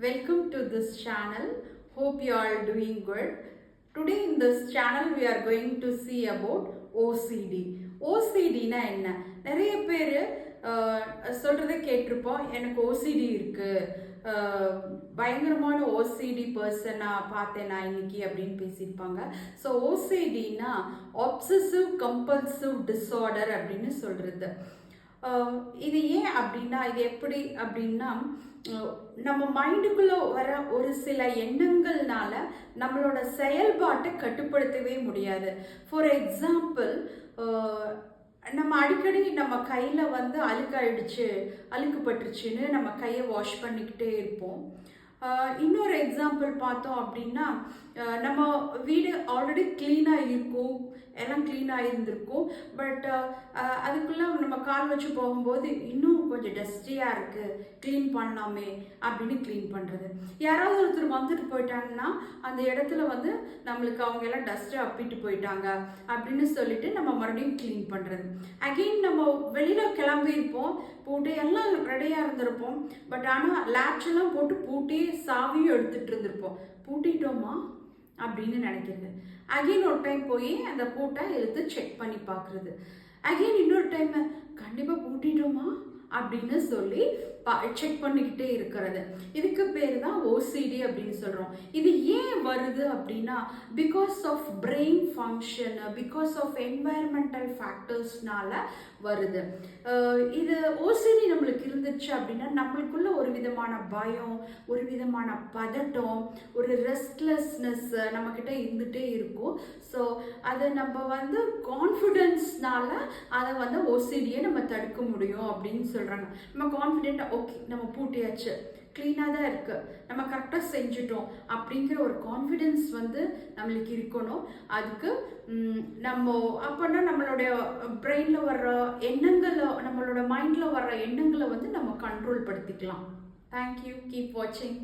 Welcome to this channel. Hope you are doing good. Today in this channel we are going to see about OCD. OCD na என்ன? நிறைய பேர் சொல்றதை கேட்டிருப்போம். எனக்கு OCD இருக்கு, பயங்கரமான OCD பர்சனா பார்த்தேன் நான் இன்னைக்கு அப்படின்னு பேசியிருப்பாங்க. ஸோ OCDனா ஆப்சசிவ் கம்பல்சிவ் டிஸார்டர் அப்படின்னு சொல்றது. இது ஏன் அப்படின்னா, இது எப்படி அப்படின்னா, நம்ம மைண்டுக்குள்ள வர ஒரு சில எண்ணங்கள்னால நம்மளோட செயல்பாட்டை கட்டுப்படுத்தவே முடியாது. ஃபார் எக்ஸாம்பிள், நம்ம அடிக்கடி நம்ம கையில் அழுக்கு பட்டுருச்சுன்னு நம்ம கையை வாஷ் பண்ணிக்கிட்டே இருப்போம். இன்னொரு எக்ஸாம்பிள் பார்த்தோம் அப்படின்னா, நம்ம வீடு ஆல்ரெடி க்ளீனாக இருக்கும், எல்லாம் க்ளீனாக இருந்திருக்கும். பட் அதுக்குள்ளே நம்ம கால் வச்சு போகும்போது இன்னும் கொஞ்சம் டஸ்டியாக இருக்குது, க்ளீன் பண்ணலாமே அப்படின்னு க்ளீன் பண்ணுறது. யாராவது ஒருத்தர் வந்துட்டு போயிட்டாங்கன்னா அந்த இடத்துல நம்மளுக்கு அவங்க எல்லாம் டஸ்ட்டை அப்பிட்டு போயிட்டாங்க அப்படின்னு சொல்லிட்டு நம்ம மறுபடியும் க்ளீன் பண்ணுறது. அகெயின் நம்ம வெளியில் கிளம்பியிருப்போம், பூட்டி எல்லாம் ரெடியாக இருந்திருப்போம். பட் ஆனால் லேட்செல்லாம் போட்டு பூட்டி சாவியும் எடுத்துகிட்டு இருந்திருப்போம். பூட்டிட்டோமா அப்படின்னு நினைக்கிறது. அகெயின் ஒரு டைம் போய் அந்த பூட்டை எடுத்து செக் பண்ணி பார்க்குறது. அகெயின் இன்னொரு டைம் கண்டிப்பாக பூட்டிட்டோமா அப்படின்னு சொல்லி செக் பண்ணிக்கிட்டே இருக்கிறது. இதுக்கு பேர் தான் OCD அப்படின்னு சொல்கிறோம். இது ஏன் வருது அப்படின்னா, because of brain function, because of environmental ஃபேக்டர்ஸ்னால வருது. இது OCD நம்மளுக்கு இருந்துச்சு அப்படின்னா நம்மளுக்குள்ள ஒரு விதமான பயம், ஒரு விதமான பதட்டம், ஒரு ரெஸ்ட்லெஸ்னஸ் நம்மக்கிட்ட இருந்துகிட்டே இருக்கும். ஸோ அதை நம்ம கான்ஃபிடென்ஸ்னால அதை OCDயை நம்ம தடுக்க முடியும் அப்படின்னு சொல்கிறாங்க. நம்ம கான்ஃபிடென்ட்டாக ஓகே நம்ம பூட்டியாச்சு, க்ளீனாக தான் இருக்குது, நம்ம கரெக்டாக செஞ்சுட்டோம் அப்படிங்கிற ஒரு கான்ஃபிடென்ஸ் நம்மளுக்கு இருக்கணும். அதுக்கு நம்ம அப்போனா நம்மளுடைய பிரெயினில் வர்ற எண்ணங்களை, நம்மளோட மைண்டில் வர்ற எண்ணங்களை நம்ம கண்ட்ரோல் படுத்திக்கலாம். தேங்க்யூ. கீப் வாட்சிங்.